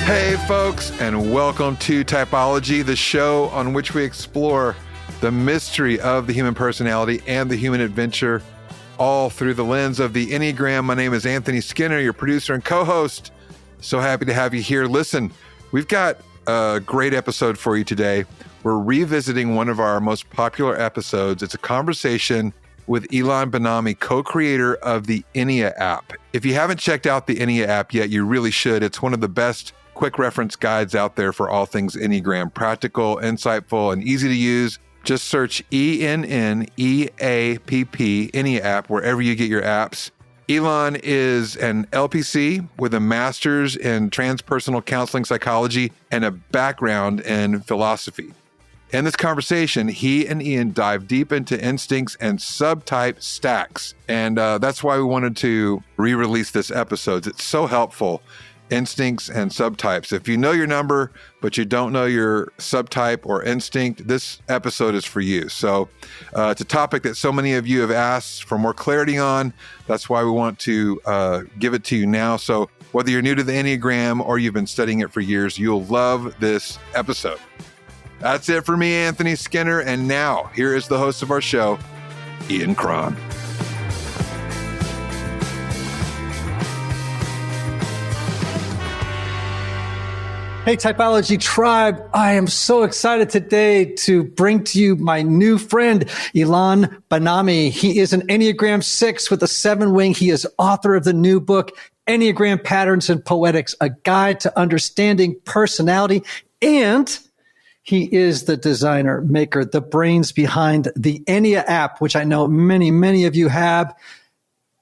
Hey folks, and welcome to Typology, the show on which we explore the mystery of the human personality and the human adventure, all through the lens of the Enneagram. My name is Anthony Skinner, your producer and co-host. So happy to have you here. Listen, we've got a great episode for you today. We're revisiting one of our most popular episodes. It's a conversation with Elan Benami, co-creator of the EnneaApp. If you haven't checked out the EnneaApp yet, you really should. It's one of the best quick reference guides out there for all things Enneagram. Practical, insightful, and easy to use. Just search EnneaApp, EnneaApp, wherever you get your apps. Elan is an LPC with a master's in transpersonal counseling psychology and a background in philosophy. In this conversation, he and Ian dive deep into instincts and subtype stacks. And that's why we wanted to re-release this episode. It's so helpful. Instincts and subtypes. If you know your number, but you don't know your subtype or instinct, this episode is for you. So it's a topic that so many of you have asked for more clarity on. That's why we want to give it to you now. So whether you're new to the Enneagram or you've been studying it for years, you'll love this episode. That's it for me, Anthony Skinner. And now here is the host of our show, Ian Cron. Hey, Typology Tribe. I am so excited today to bring to you my new friend, Elan Benami. He is an Enneagram 6 with a 7 wing. He is author of the new book, Enneagram Patterns and Poetics, a guide to understanding personality. And he is the designer, maker, the brains behind the EnneaApp, which I know many, many of you have.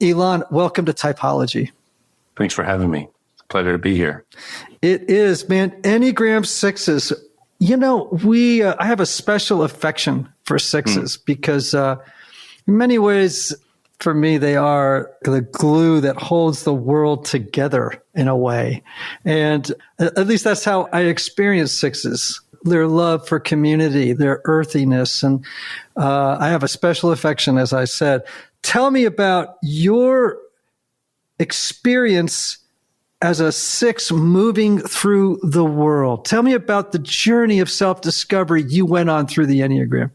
Elan, welcome to Typology. Thanks for having me. It's a pleasure to be here. It is, man. Enneagram 6s. You know, I have a special affection for 6s because in many ways, for me, they are the glue that holds the world together in a way. And at least that's how I experience 6s. Their love for community, their earthiness. And I have a special affection, as I said. Tell me about your experience as a 6 moving through the world. Tell me about the journey of self-discovery you went on through the Enneagram.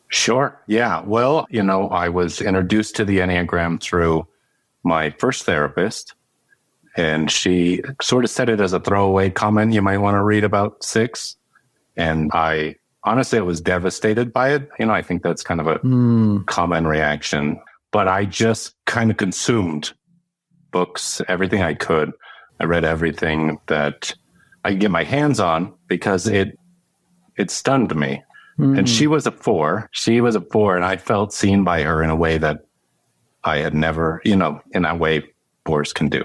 Sure. Yeah. Well, I was introduced to the Enneagram through my first therapist, and she sort of said it as a throwaway comment. You might want to read about 6. And I honestly was devastated by it. I think that's kind of a common reaction, but I just kind of consumed books, everything I could. I read everything that I could get my hands on because it stunned me. And she was a 4. And I felt seen by her in a way that I had never, in that way 4s can do.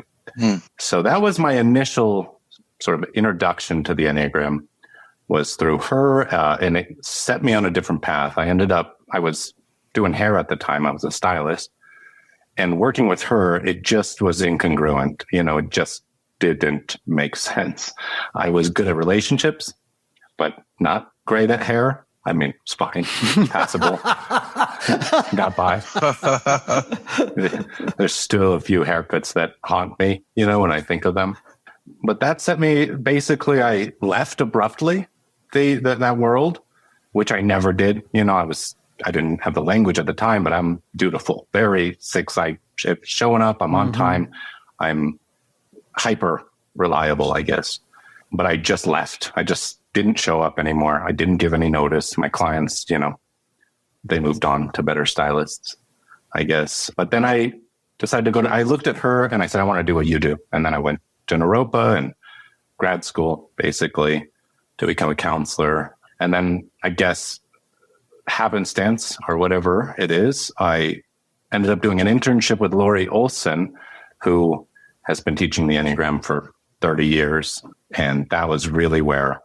So that was my initial sort of introduction to the Enneagram, was through her, and it set me on a different path. I was doing hair at the time. I was a stylist. And working with her, it just was incongruent. It just didn't make sense. I was good at relationships, but not great at hair. I mean, it's fine, passable. Got by. There's still a few haircuts that haunt me, when I think of them. But that set me, basically, I left abruptly that world, which I never did. I didn't have the language at the time, but I'm dutiful, very 6. Showing up, I'm on time. I'm hyper reliable, I guess. But I just left. I just didn't show up anymore. I didn't give any notice. My clients, they moved on to better stylists, I guess. But then I decided to I looked at her and I said, I want to do what you do. And then I went to Naropa and grad school, basically, to become a counselor. And then I guess happenstance or whatever it is, I ended up doing an internship with Lori Ohlson, who has been teaching the Enneagram for 30 years. And that was really where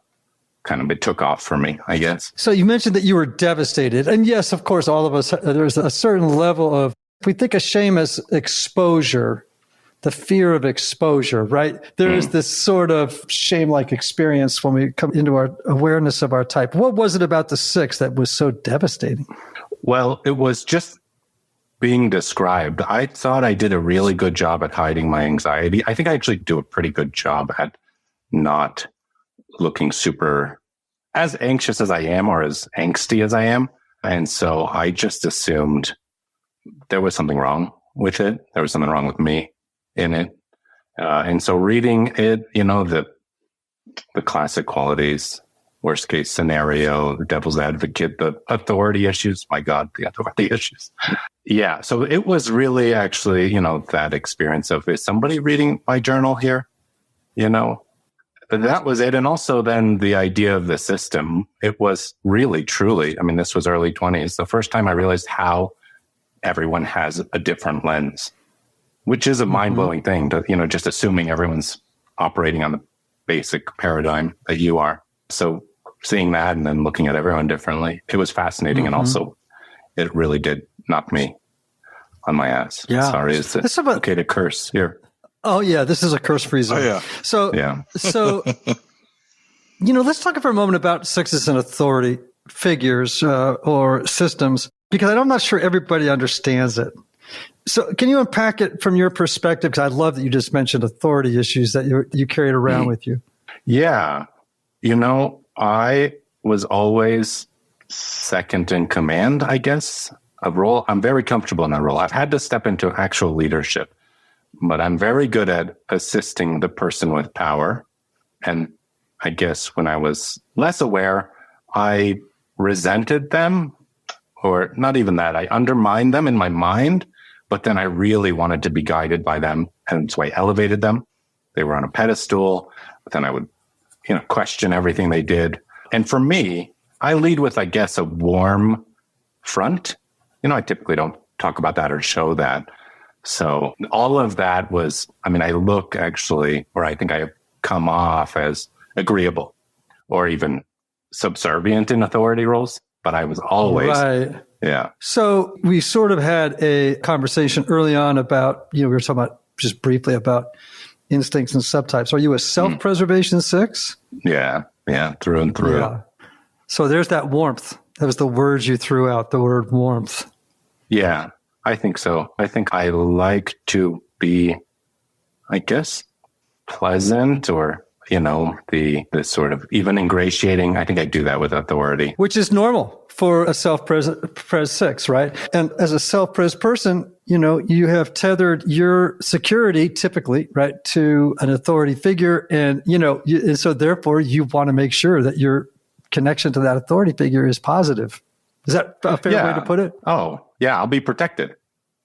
kind of it took off for me, I guess. So you mentioned that you were devastated. And yes, of course, all of us, there's a certain level of, if we think of shame as exposure, the fear of exposure, right? There is this sort of shame-like experience when we come into our awareness of our type. What was it about the 6 that was so devastating? Well, it was just being described. I thought I did a really good job at hiding my anxiety. I think I actually do a pretty good job at not looking super as anxious as I am or as angsty as I am. And so I just assumed there was something wrong with it. There was something wrong with me in it. And so reading it, the classic qualities, worst case scenario, the devil's advocate, the authority issues. My God, the authority issues. Yeah. So it was really actually, that experience of, is somebody reading my journal here? But that was it. And also then the idea of the system, it was really, truly, this was early 20s. The first time I realized how everyone has a different lens, which is a mind-blowing thing to, just assuming everyone's operating on the basic paradigm that you are. So seeing that and then looking at everyone differently, it was fascinating. And also it really did knock me on my ass. Yeah. Sorry, is it okay to curse here? Oh yeah, this is a curse-free zone. Oh yeah. So let's talk for a moment about sexes and authority figures or systems, because I'm not sure everybody understands it. So can you unpack it from your perspective? Because I love that you just mentioned authority issues that you carried around with you. Yeah. I was always second in command, I guess, a role. I'm very comfortable in that role. I've had to step into actual leadership, but I'm very good at assisting the person with power. And I guess when I was less aware, I resented them, or not even that. I undermined them in my mind, but then I really wanted to be guided by them. And so I elevated them. They were on a pedestal, but then I would, question everything they did. And for me, I lead with, I guess, a warm front. I typically don't talk about that or show that. So all of that was, I look actually, or I think I come off as agreeable or even subservient in authority roles, but I was always, yeah. So we sort of had a conversation early on about, we were talking about just briefly about instincts and subtypes. Are you a self-preservation 6? Yeah, through and through. Yeah. So there's that warmth. That was the word you threw out, the word warmth. Yeah, I think so. I think I like to be, I guess, pleasant or, the sort of even ingratiating. I think I do that with authority. Which is normal for a self-pres 6, right? And as a self-pres person, you have tethered your security typically, right, to an authority figure. And, and so therefore you want to make sure that your connection to that authority figure is positive. Is that a fair way to put it? Oh, yeah, I'll be protected.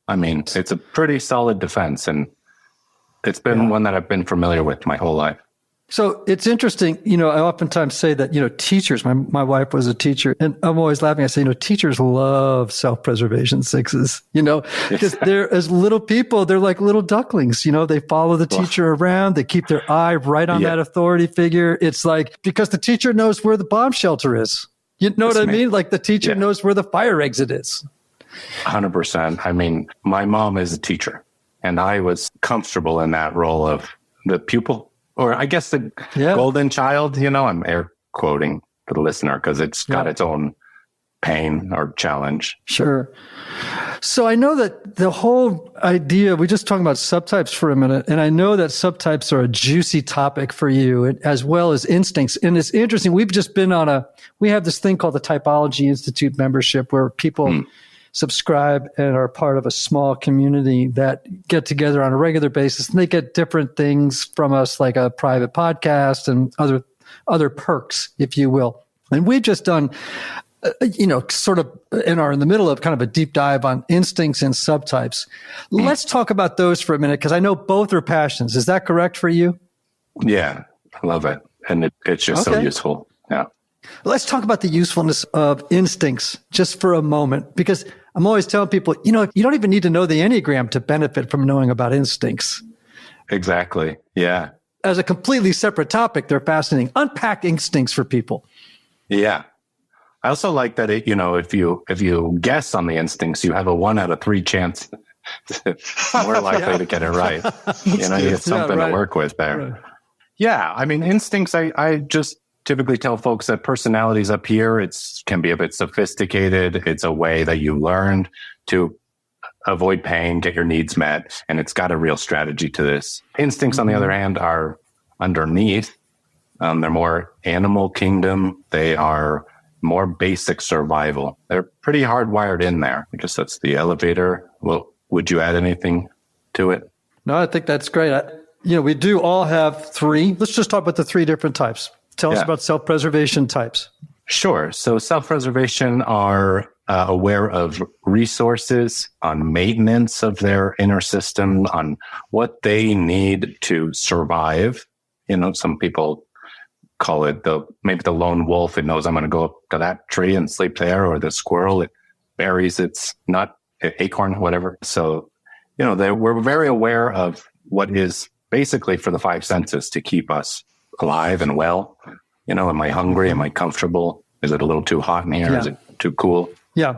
It's a pretty solid defense, and it's been one that I've been familiar with my whole life. So it's interesting, I oftentimes say that, teachers, my wife was a teacher, and I'm always laughing. I say, teachers love self-preservation 6s, because they're, as little people, they're like little ducklings, they follow the teacher around. They keep their eye right on that authority figure. It's like, because the teacher knows where the bomb shelter is. You know what I mean? Like the teacher knows where the fire exit is. 100%. My mom is a teacher, and I was comfortable in that role of the pupil, or I guess the golden child. I'm air quoting for the listener because it's got its own pain or challenge. Sure. So I know that the whole idea, we just talking about subtypes for a minute, and I know that subtypes are a juicy topic for you, as well as instincts. And it's interesting. We've just been we have this thing called the Typology Institute membership, where people subscribe and are part of a small community that get together on a regular basis, and they get different things from us, like a private podcast and other perks, if you will. And we've just done, sort of, and are in the middle of kind of a deep dive on instincts and subtypes. Let's talk about those for a minute, because I know both are passions. Is that correct for you? Yeah, I love it. And it's just so useful. Yeah. Let's talk about the usefulness of instincts just for a moment, because I'm always telling people, you don't even need to know the Enneagram to benefit from knowing about instincts. Exactly. Yeah. As a completely separate topic, they're fascinating. Unpack instincts for people. Yeah. I also like that if you guess on the instincts, you have a 1 out of 3 chance more likely to get it right. You have something to work with there. Right. Yeah. Instincts, I just typically tell folks that personalities up here, can be a bit sophisticated. It's a way that you learned to avoid pain, get your needs met, and it's got a real strategy to this. Instincts, on the other hand, are underneath, They're more animal kingdom. They are more basic survival. They're pretty hardwired in there. I guess that's the elevator. Well, would you add anything to it? No, I think that's great. We do all have three. Let's just talk about the three different types. Tell us about self-preservation types. Sure. So self-preservation are aware of resources, on maintenance of their inner system, on what they need to survive. Some people call it maybe the lone wolf. It knows I'm going to go up to that tree and sleep there, or the squirrel, it buries its nut, acorn, whatever. So, we're very aware of what is basically for the five senses to keep us alive and well. Am I hungry? Am I comfortable? Is it a little too hot in here? Yeah. Is it too cool? Yeah.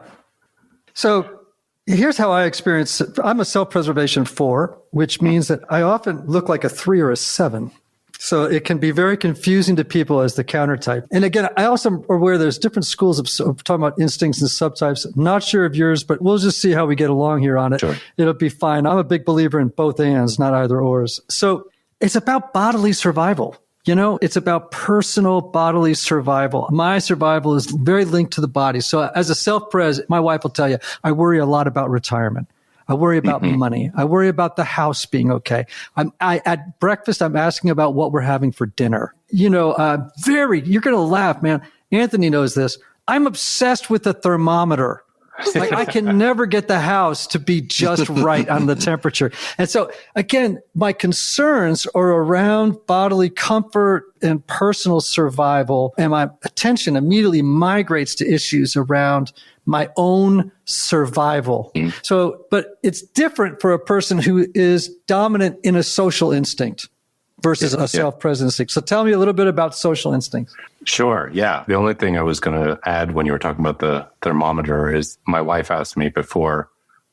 So here's how I experience it. I'm a self-preservation 4, which means that I often look like a 3 or a 7. So it can be very confusing to people as the counter type. And again, I also am aware there's different schools of talking about instincts and subtypes. Not sure of yours, but we'll just see how we get along here on it. Sure. It'll be fine. I'm a big believer in both ands, not either ors. So it's about bodily survival. It's about personal bodily survival. My survival is very linked to the body. So as a self-pres, my wife will tell you, I worry a lot about retirement. I worry about money. I worry about the house being okay. At breakfast, I'm asking about what we're having for dinner. You're going to laugh, man. Anthony knows this. I'm obsessed with the thermometer. Like I can never get the house to be just right on the temperature. And so again, my concerns are around bodily comfort and personal survival. And my attention immediately migrates to issues around my own survival. So, but it's different for a person who is dominant in a social instinct versus a self-present instinct. So tell me a little bit about social instincts. Sure. Yeah. The only thing I was going to add when you were talking about the thermometer is my wife asked me before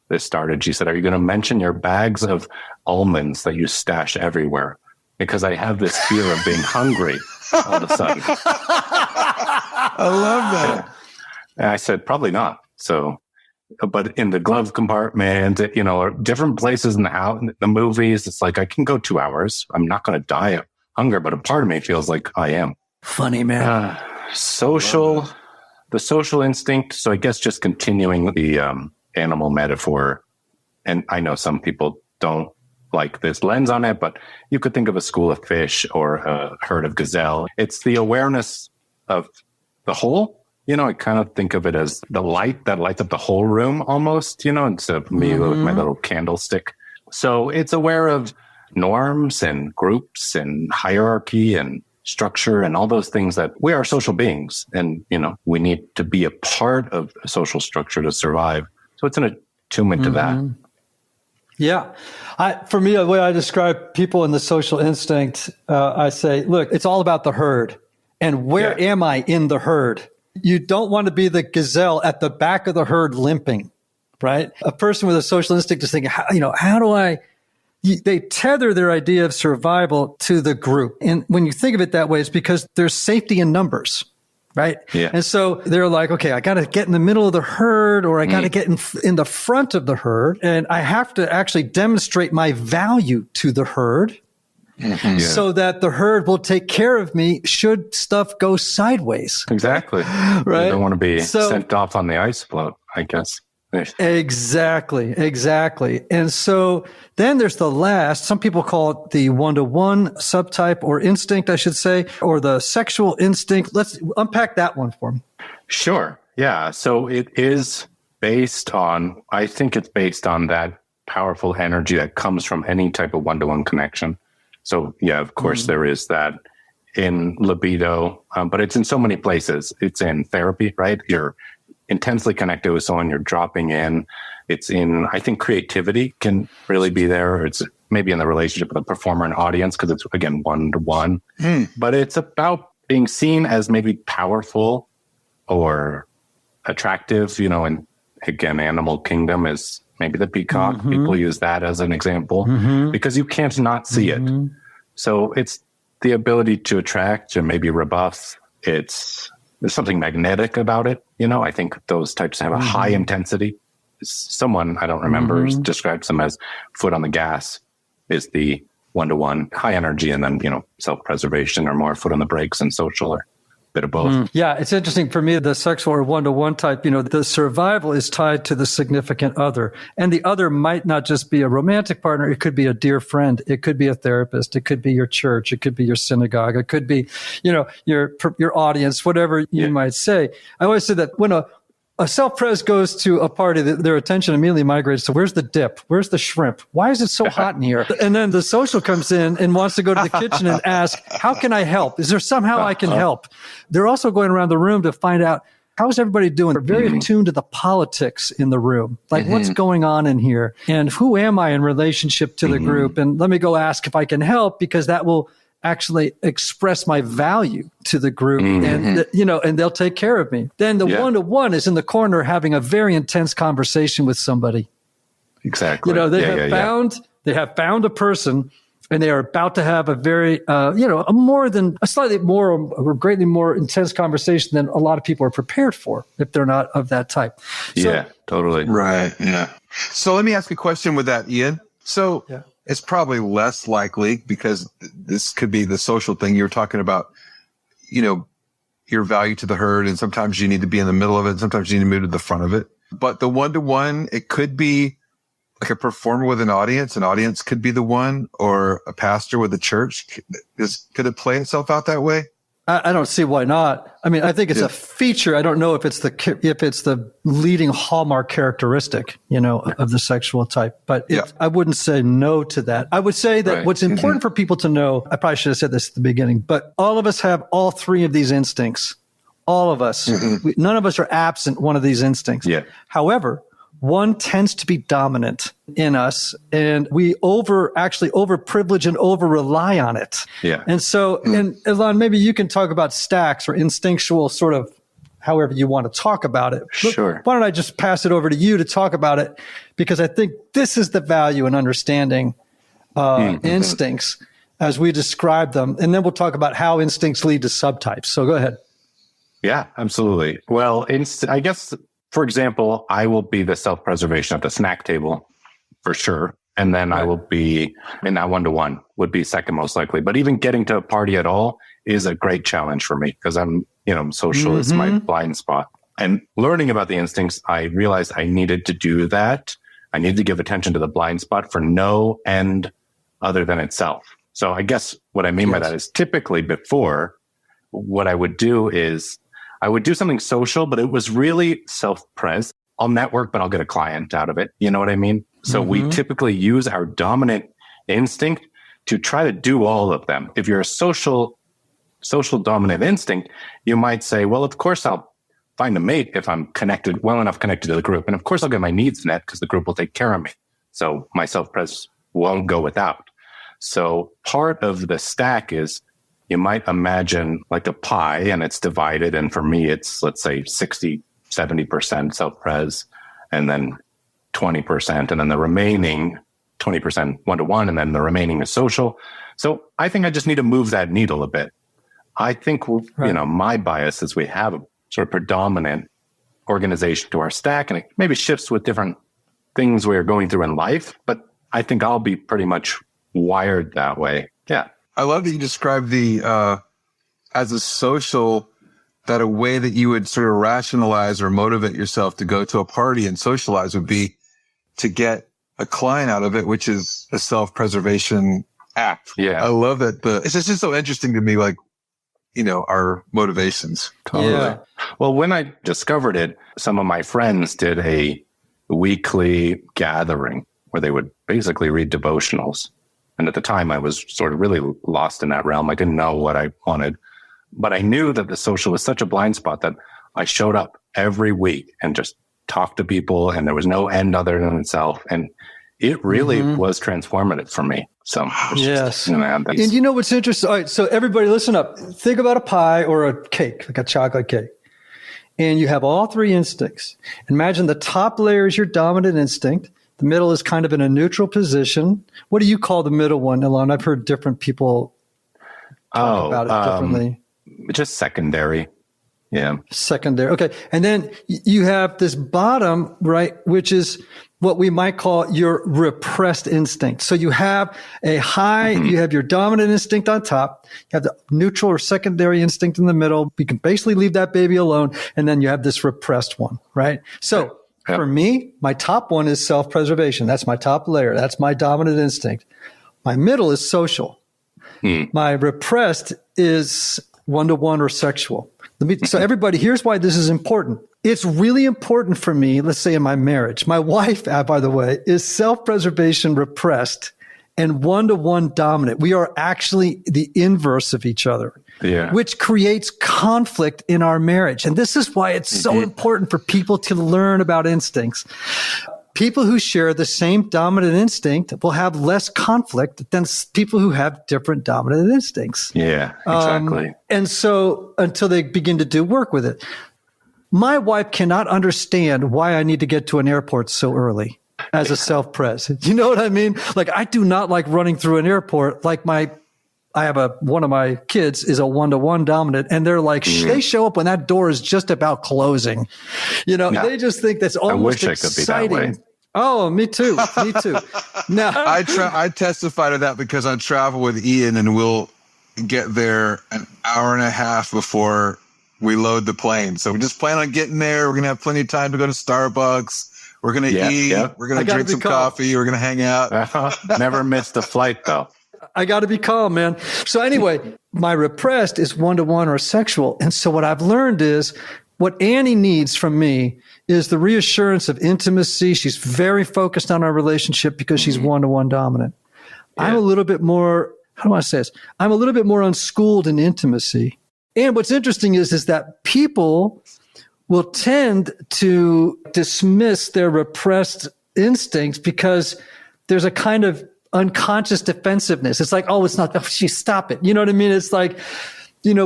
this started, she said, are you going to mention your bags of almonds that you stash everywhere? Because I have this fear of being hungry all of a sudden. I love that. And I said, probably not. So, but in the glove compartment, or different places in the house, the movies, it's like I can go 2 hours. I'm not going to die of hunger, but a part of me feels like I am. Funny, man. The social instinct. So I guess just continuing the animal metaphor. And I know some people don't like this lens on it, but you could think of a school of fish or a herd of gazelle. It's the awareness of the whole. I kind of think of it as the light that lights up the whole room almost, instead of me with my little candlestick. So it's aware of norms and groups and hierarchy and structure and all those things that we are social beings. And, we need to be a part of a social structure to survive. So it's an attunement to that. Yeah. For me, the way I describe people in the social instinct, I say, look, it's all about the herd. And where am I in the herd? You don't want to be the gazelle at the back of the herd limping, right? A person with a social instinct is thinking, how do they tether their idea of survival to the group. And when you think of it that way, it's because there's safety in numbers, right? Yeah. And so they're like, okay, I got to get in the middle of the herd, or I got to get in the front of the herd. And I have to actually demonstrate my value to the herd. So that the herd will take care of me should stuff go sideways. Exactly. Right. You don't want to be sent off on the ice float, I guess. Exactly. And so then there's the last, some people call it the 1-to-1 subtype or instinct, I should say, or the sexual instinct. Let's unpack that one for me. Sure. Yeah. So it is I think it's based on that powerful energy that comes from any type of 1-to-1 connection. So, yeah, of course, there is that in libido, but it's in so many places. It's in therapy, right? You're intensely connected with someone, you're dropping in. It's in, I think, creativity can really be there. Or it's maybe in the relationship with a performer and audience because it's, again, 1-to-1. But it's about being seen as maybe powerful or attractive, and again, animal kingdom is maybe the peacock. People use that as an example because you can't not see it. So it's the ability to attract and maybe rebuff. There's something magnetic about it. I think those types have a high intensity. Someone, I don't remember, describes them as foot on the gas is the one-to-one, high energy, and then, self-preservation or more foot on the brakes and social or a bit of both. Yeah, it's interesting for me, the sexual or one-to-one type, the survival is tied to the significant other. And the other might not just be a romantic partner. It could be a dear friend. It could be a therapist. It could be your church. It could be your synagogue. It could be, your audience, whatever you might say. I always say that when a self-pres goes to a party, their attention immediately migrates to where's the dip? Where's the shrimp? Why is it so hot in here? And then the social comes in and wants to go to the kitchen and ask, how can I help? Is there somehow I can help? They're also going around the room to find out, how's everybody doing? They're very attuned to the politics in the room. Like what's going on in here? And who am I in relationship to the group? And let me go ask if I can help, because that will actually express my value to the group and they'll take care of me. Then the one-to-one is in the corner having a very intense conversation with somebody. Exactly. They have found a person and they are about to have a very, a slightly more or greatly more intense conversation than a lot of people are prepared for if they're not of that type. So, totally. Right. Yeah. So let me ask a question with that, Ian. So it's probably less likely, because this could be the social thing you were talking about, your value to the herd. And sometimes you need to be in the middle of it. And sometimes you need to move to the front of it. But the one-to-one, it could be like a performer with an audience. An audience could be the one, or a pastor with a church. Could it play itself out that way? I don't see why not. I mean, I think it's a feature. I don't know if it's the leading hallmark characteristic, of the sexual type, but I wouldn't say no to that. I would say that what's important for people to know, I probably should have said this at the beginning, but all of us have all three of these instincts. All of us. None of us are absent one of these instincts. Yeah. However, one tends to be dominant in us, and we over privilege and over rely on it. Yeah. And so, and Elan, maybe you can talk about stacks or instinctual, sort of however you want to talk about it. Sure. Why don't I just pass it over to you to talk about it? Because I think this is the value in understanding instincts as we describe them. And then we'll talk about how instincts lead to subtypes. So go ahead. Yeah, absolutely. Well, I guess, for example, I will be the self-preservation at the snack table for sure. And then I will be in that one-to-one would be second most likely. But even getting to a party at all is a great challenge for me, because I'm, social is my blind spot. And learning about the instincts, I realized I needed to do that. I needed to give attention to the blind spot for no end other than itself. So I guess what I mean by that is, typically before, what I would do is I would do something social, but it was really self-pres. I'll network, but I'll get a client out of it. You know what I mean? So we typically use our dominant instinct to try to do all of them. If you're a social dominant instinct, you might say, well, of course I'll find a mate if I'm well enough connected to the group. And of course I'll get my needs met because the group will take care of me. So my self-pres won't go without. So part of the stack is, you might imagine like a pie, and it's divided. And for me, it's, let's say 60, 70% self-pres, and then 20%, and then the remaining 20% one-to-one, and then the remaining is social. So I think I just need to move that needle a bit. I think, my bias is we have a sort of predominant organization to our stack, and it maybe shifts with different things we're going through in life, but I think I'll be pretty much wired that way. Yeah. I love that you described as a social, that a way that you would sort of rationalize or motivate yourself to go to a party and socialize would be to get a client out of it, which is a self-preservation act. Yeah. I love that. It's just so interesting to me, like, our motivations. Totally. Yeah. Well, when I discovered it, some of my friends did a weekly gathering where they would basically read devotionals. And at the time, I was sort of really lost in that realm. I didn't know what I wanted, but I knew that the social was such a blind spot that I showed up every week and just talked to people, and there was no end other than itself. And it really was transformative for me. So yes. And what's interesting? All right. So everybody listen up. Think about a pie or a cake, like a chocolate cake. And you have all three instincts. Imagine the top layer is your dominant instinct. The middle is kind of in a neutral position. What do you call the middle one, Elan? I've heard different people talk about it differently. Just secondary. Yeah. Secondary. Okay. And then you have this bottom, right, which is what we might call your repressed instinct. So you have a high, you have your dominant instinct on top, you have the neutral or secondary instinct in the middle. You can basically leave that baby alone. And then you have this repressed one, right? So for me, my top one is self-preservation. That's my top layer. That's my dominant instinct. My middle is social. My repressed is one-to-one or sexual. So everybody, here's why this is important. It's really important for me, let's say in my marriage. My wife, by the way, is self-preservation repressed and one-to-one dominant. We are actually the inverse of each other, which creates conflict in our marriage. And this is why it's so important for people to learn about instincts. People who share the same dominant instinct will have less conflict than people who have different dominant instincts. Yeah, exactly. And so until they begin to do work with it. My wife cannot understand why I need to get to an airport so early as a self-pres. You know what I mean? Like, I do not like running through an airport. Like one of my kids is a one-to-one dominant, and they're like, they show up when that door is just about closing. You know, they just think that's almost exciting. I wish I could be that way. Oh, me too. Me too. Now, I testify to that because I travel with Ian, and we'll get there an hour and a half before we load the plane. So we just plan on getting there. We're going to have plenty of time to go to Starbucks. We're going to eat. Yep. We're going to drink some coffee. We're going to hang out. Never missed a flight, though. I got to be calm, man. So anyway, my repressed is one-to-one or sexual. And so what I've learned is what Annie needs from me is the reassurance of intimacy. She's very focused on our relationship because she's one-to-one dominant. Yeah. I'm a little bit more, how do I say this? I'm a little bit more unschooled in intimacy. And what's interesting is that people will tend to dismiss their repressed instincts because there's a kind of unconscious defensiveness. It's like, oh, it's not, stop it. You know what I mean? It's like, kind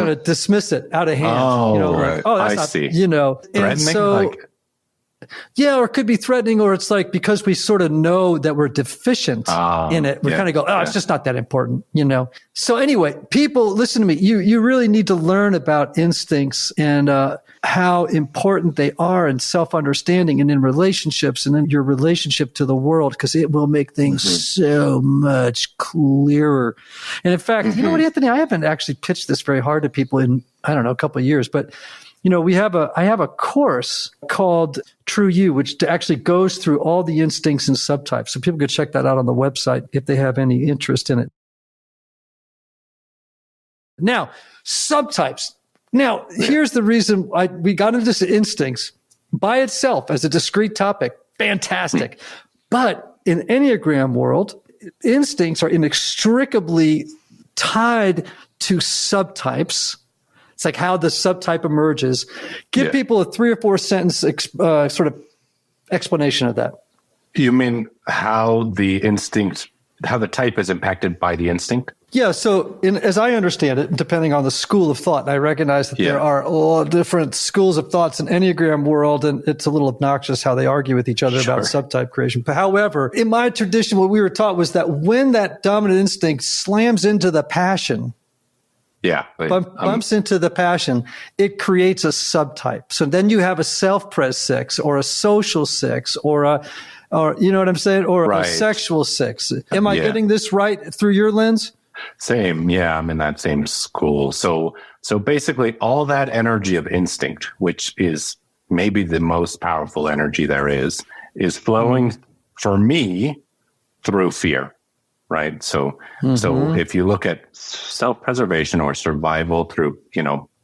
of dismiss it out of hand. Oh, right. Oh, that's I not, see. And so, or it could be threatening, or it's like because we sort of know that we're deficient in it. We kind of go, it's just not that important, So anyway, people, listen to me. You really need to learn about instincts and how important they are in self-understanding and in relationships and in your relationship to the world, because it will make things so much clearer. And in fact, you know what, Anthony, I haven't actually pitched this very hard to people in, I don't know, a couple of years, but I have a course called True You, which actually goes through all the instincts and subtypes. So people could check that out on the website if they have any interest in it. Now, subtypes. Now, here's the reason we got into this instincts by itself as a discrete topic. Fantastic. But in Enneagram world, instincts are inextricably tied to subtypes. It's like how the subtype emerges. Give people a 3 or 4 sentence sort of explanation of that. You mean how the type is impacted by the instinct? Yeah. So as I understand it, depending on the school of thought, and I recognize that there are a lot of different schools of thoughts in Enneagram world, and it's a little obnoxious how they argue with each other about subtype creation. But however, in my tradition, what we were taught was that when that dominant instinct slams into the passion, bumps into the passion, it creates a subtype. So then you have a self-pres 6 or a social 6 or you know what I'm saying? Or a sexual 6. Am I getting this right through your lens? Same. Yeah. I'm in that same school. So basically all that energy of instinct, which is maybe the most powerful energy there is flowing for me through fear. Right. So if you look at self-preservation or survival through,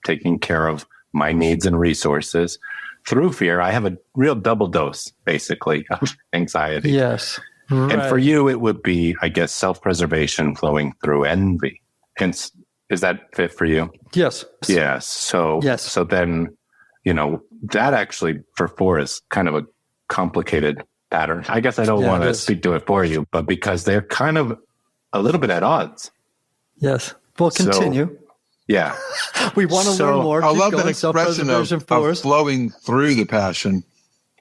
taking care of my needs and resources through fear, I have a real double dose, basically, of anxiety. Yes. Right. And for you, it would be, I guess, self-preservation flowing through envy. And is that fit for you? Yes. Yes. So then, that actually for 4 is kind of a complicated pattern. I guess I don't want to speak to it for you, but because they're kind of a little bit at odds. Yes. Well, continue. We want to learn more. I love that expression of flowing through the passion.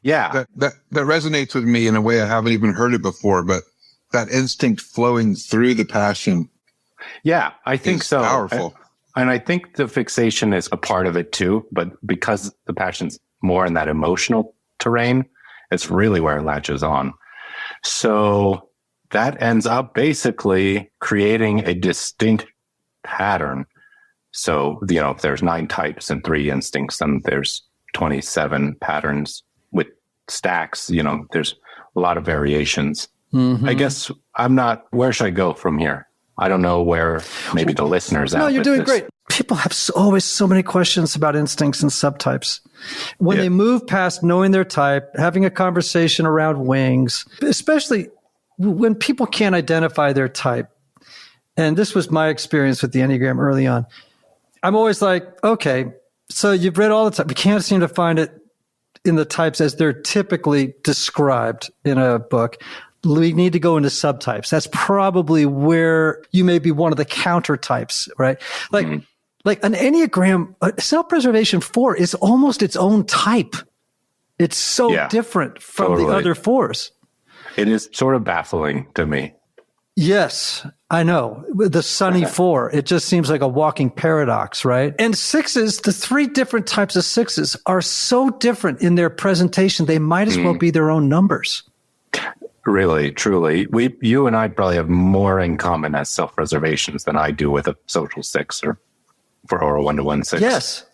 Yeah. That resonates with me in a way I haven't even heard it before, but that instinct flowing through the passion. Yeah, I think so. Powerful. And I think the fixation is a part of it too, but because the passion's more in that emotional terrain, It's really where it latches on. So that ends up basically creating a distinct pattern. So, if there's 9 types and 3 instincts, then there's 27 patterns with stacks. There's a lot of variations. Mm-hmm. I guess where should I go from here? I don't know where maybe the listeners No, you're doing great. People have always so many questions about instincts and subtypes. When they move past knowing their type, having a conversation around wings, especially when people can't identify their type. And this was my experience with the Enneagram early on. I'm always like, okay, so you've read all the time. We can't seem to find it in the types as they're typically described in a book. We need to go into subtypes. That's probably where you may be one of the counter types, right? Like an Enneagram, self-preservation 4 is almost its own type. It's so different from the other 4s. It is sort of baffling to me. Yes, I know. The sunny 4, it just seems like a walking paradox, right? And 6s, the 3 different types of 6s are so different in their presentation, they might as well be their own numbers. Really, truly. You and I probably have more in common as self-preservations than I do with a social 6 or a 1-to-1 6. Yes.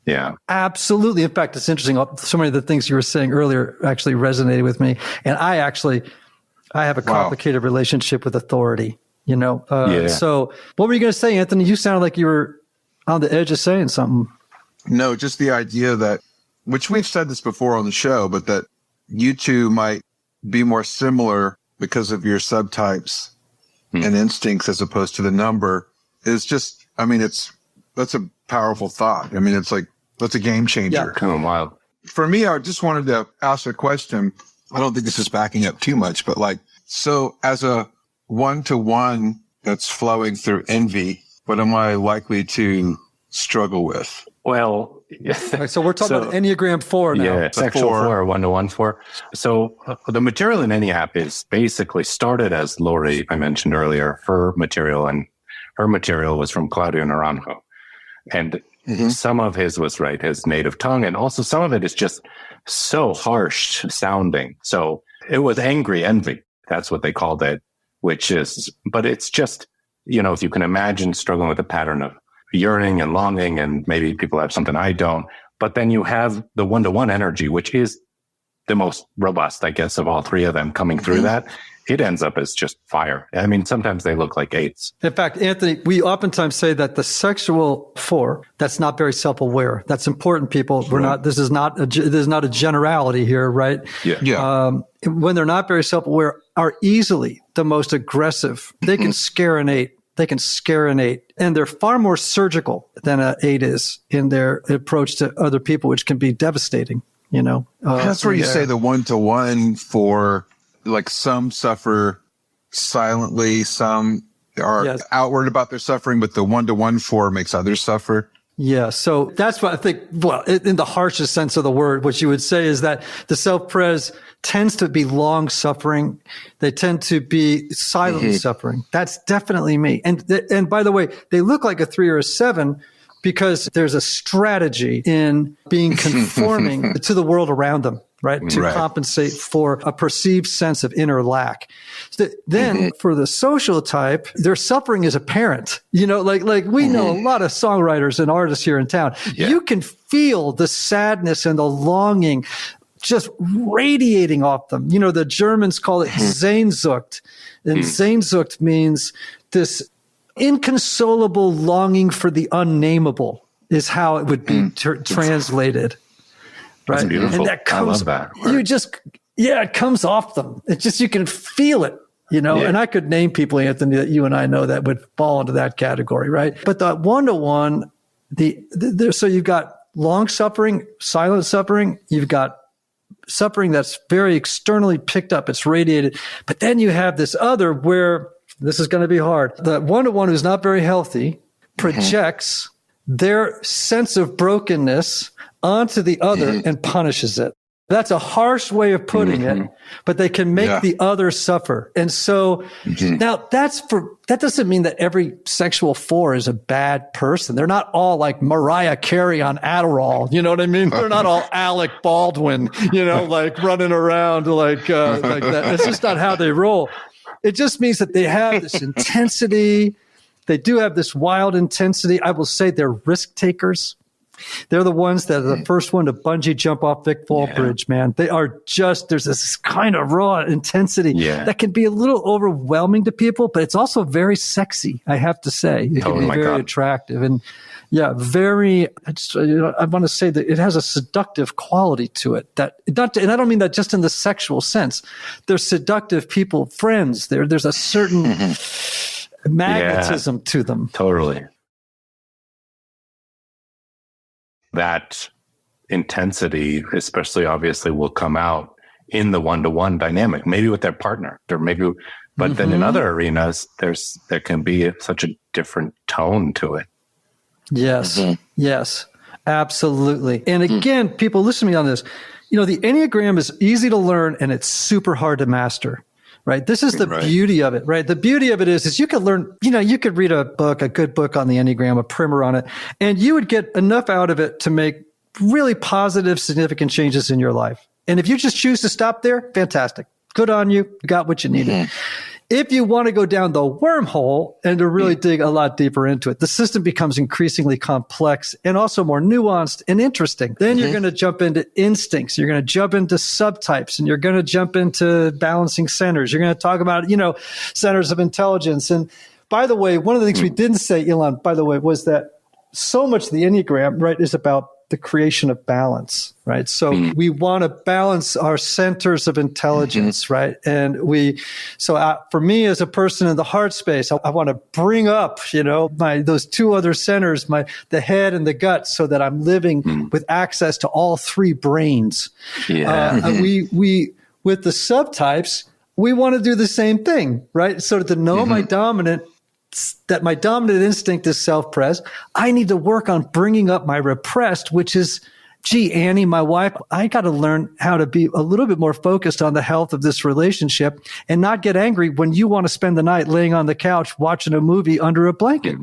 Yeah. Absolutely. In fact, it's interesting. So many of the things you were saying earlier actually resonated with me. And I have a complicated relationship with authority, So what were you going to say, Anthony? You sounded like you were on the edge of saying something. No, just the idea that, which we've said this before on the show, but that you two might be more similar because of your subtypes and instincts as opposed to the number is just, that's a powerful thought. That's a game changer. Yeah. Kind of wild. For me, I just wanted to ask a question. I don't think this is backing up too much, but so as a 1-to-1 that's flowing through envy, what am I likely to struggle with? Well, so we're talking about Enneagram 4 now. Yeah, sexual 4 or 1-to-1 4. So the material in EnneaApp is basically started as Lori, I mentioned earlier, her material, and her material was from Claudio Naranjo. And some of his was his native tongue, and also some of it is just so harsh sounding. So it was angry envy. That's what they called it, but it's just, if you can imagine struggling with a pattern of yearning and longing, and maybe people have something I don't, but then you have the 1-to-1 energy, which is the most robust, I guess, of all 3 of them coming through that. It ends up as just fire. Sometimes they look like 8s. In fact, Anthony, we oftentimes say that the sexual 4, that's not very self-aware. That's important, people. This is not a generality here, right? Yeah. When they're not very self-aware, are easily the most aggressive. They can scare an 8. And they're far more surgical than an 8 is in their approach to other people, which can be devastating, That's where you say the 1-to-1 for, some suffer silently, some are outward about their suffering, but the 1-to-1 for makes others suffer. Yeah. So that's what I think, in the harshest sense of the word, what you would say is that the self-pres tends to be long suffering. They tend to be silently suffering. That's definitely me. And by the way, they look like a 3 or a 7 because there's a strategy in being conforming to the world around them, right? To compensate for a perceived sense of inner lack. Then for the social type, their suffering is apparent. We know a lot of songwriters and artists here in town. Yeah. You can feel the sadness and the longing just radiating off them. The Germans call it Sehnsucht. And Sehnsucht means this inconsolable longing for the unnameable is how it would be translated. Right. That's beautiful. And that comes, I love that. It comes off them. It's just, you can feel it, and I could name people, Anthony, that you and I know that would fall into that category, right? But the 1-to-1, so you've got long suffering, silent suffering, you've got suffering that's very externally picked up, it's radiated. But then you have this other where this is going to be hard. The 1-to-1 who's not very healthy projects their sense of brokenness onto the other and punishes it. That's a harsh way of putting it, but they can make the other suffer. And so now that doesn't mean that every sexual 4 is a bad person. They're not all like Mariah Carey on Adderall. You know what I mean? They're not all Alec Baldwin, like running around like that. That's just not how they roll. It just means that they have this intensity. They do have this wild intensity. I will say they're risk takers. They're the ones that are the first one to bungee jump off Vic Fall Bridge, man. They are just, there's this kind of raw intensity that can be a little overwhelming to people, but it's also very sexy, I have to say. It can be very attractive. And I want to say that it has a seductive quality to it. And I don't mean that just in the sexual sense. They're seductive people, friends. There's a certain magnetism to them. Totally. That intensity, especially obviously, will come out in the one-to-one dynamic, maybe with their partner, but then in other arenas, there can be such a different tone to it. Yes, yes, absolutely. And again, people, listen to me on this. The Enneagram is easy to learn and it's super hard to master. Right. This is the beauty of it, right? The beauty of it is you could learn, you could read a good book on the Enneagram, a primer on it, and you would get enough out of it to make really positive, significant changes in your life. And if you just choose to stop there, fantastic. Good on you. You got what you needed. If you want to go down the wormhole and to really dig a lot deeper into it, the system becomes increasingly complex and also more nuanced and interesting. Then you're going to jump into instincts. You're going to jump into subtypes, and you're going to jump into balancing centers. You're going to talk about, centers of intelligence. And by the way, one of the things we didn't say, Elan, by the way, was that so much of the Enneagram, right, is about the creation of balance, right? So we want to balance our centers of intelligence, right? And for me as a person in the heart space, I want to bring up, those two other centers, the head and the gut, so that I'm living with access to all three brains. We with the subtypes, we want to do the same thing, right? So to know my dominant instinct is self-pres, I need to work on bringing up my repressed, which is, Annie, my wife, I got to learn how to be a little bit more focused on the health of this relationship and not get angry when you want to spend the night laying on the couch watching a movie under a blanket.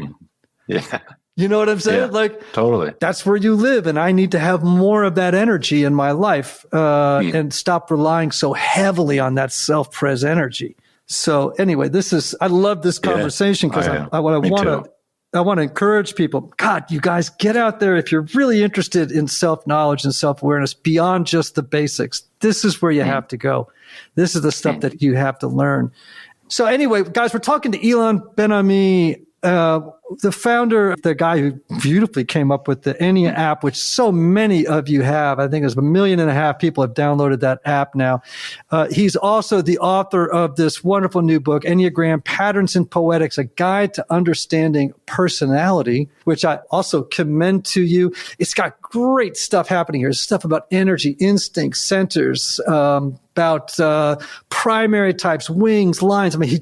Yeah. You know what I'm saying? Yeah, totally. That's where you live. And I need to have more of that energy in my life and stop relying so heavily on that self-pres energy. So anyway, I love this conversation because I want to encourage people. God, you guys, get out there. If you're really interested in self-knowledge and self-awareness beyond just the basics, this is where you have to go. This is the stuff that you have to learn. So anyway, guys, we're talking to Elan Benami, the founder, the guy who beautifully came up with the EnneaApp, which so many of you have. I think there's 1.5 million people have downloaded that app now. He's also the author of this wonderful new book, Enneagram Patterns Poetics, a guide to understanding personality, which I also commend to you. It's got great stuff happening here. There's stuff about energy, instincts, centers, about primary types, wings, lines. I mean,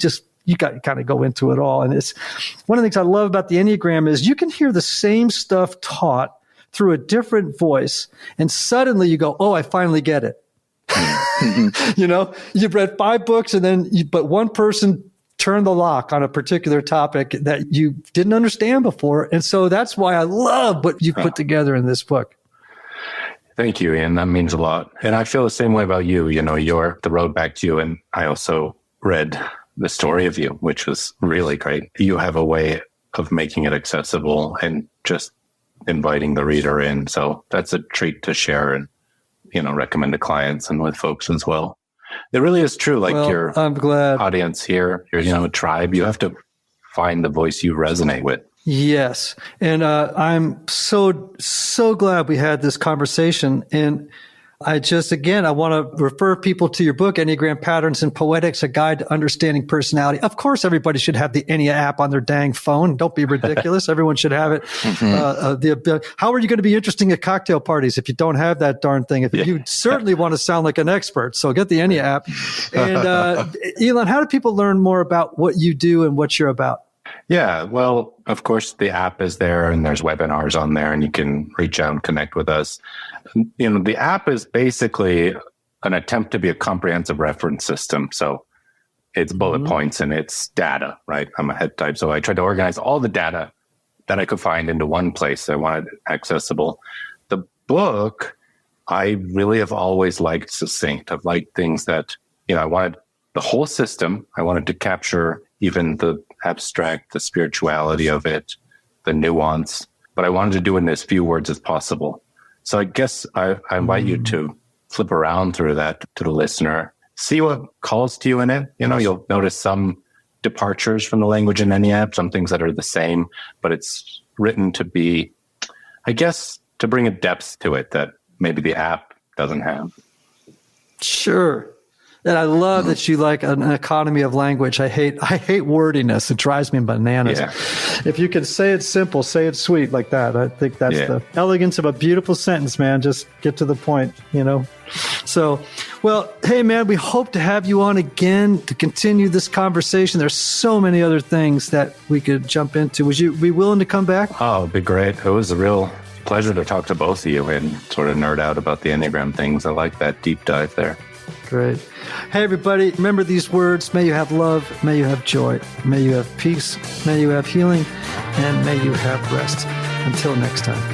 you got to kind of go into it all. And it's one of the things I love about the Enneagram is you can hear the same stuff taught through a different voice. And suddenly you go, oh, I finally get it. You've read 5 books but one person turned the lock on a particular topic that you didn't understand before. And so that's why I love what you put together in this book. Thank you, Ian. That means a lot. And I feel the same way about you. You're the road back to you. And I also read the story of you, which was really great. You have a way of making it accessible and just inviting the reader in. So that's a treat to share and, recommend to clients and with folks as well. It really is true. I'm glad. Audience here, your tribe, you have to find the voice you resonate with. Yes. And I'm so glad we had this conversation. And I want to refer people to your book, Enneagram Patterns Poetics, a guide to understanding personality. Of course, everybody should have the EnneaApp on their dang phone. Don't be ridiculous. Everyone should have it. How are you going to be interesting at cocktail parties if you don't have that darn thing? You certainly want to sound like an expert, so get the EnneaApp. And Elan, how do people learn more about what you do and what you're about? Yeah, well, of course, the app is there and there's webinars on there and you can reach out and connect with us. The app is basically an attempt to be a comprehensive reference system. So it's bullet points and it's data, right? I'm a head type. So I tried to organize all the data that I could find into one place. I wanted it accessible. The book, I really have always liked succinct. I've liked things that, I wanted the whole system. I wanted to capture even the abstract, the spirituality of it, the nuance, but I wanted to do it in as few words as possible. So I guess I invite you to flip around through that to the listener, see what calls to you in it. You'll notice some departures from the language in EnneaApp, some things that are the same, but it's written to be, I guess, to bring a depth to it that maybe the app doesn't have. Sure. And I love that you like an economy of language. I hate wordiness. It drives me bananas. Yeah. If you can say it simple, say it sweet like that. I think that's the elegance of a beautiful sentence, man. Just get to the point, So, well, hey, man, we hope to have you on again to continue this conversation. There's so many other things that we could jump into. Would you be willing to come back? Oh, it'd be great. It was a real pleasure to talk to both of you and sort of nerd out about the Enneagram things. I like that deep dive there. Great. Hey, everybody, remember these words. May you have love. May you have joy. May you have peace. May you have healing. And may you have rest. Until next time.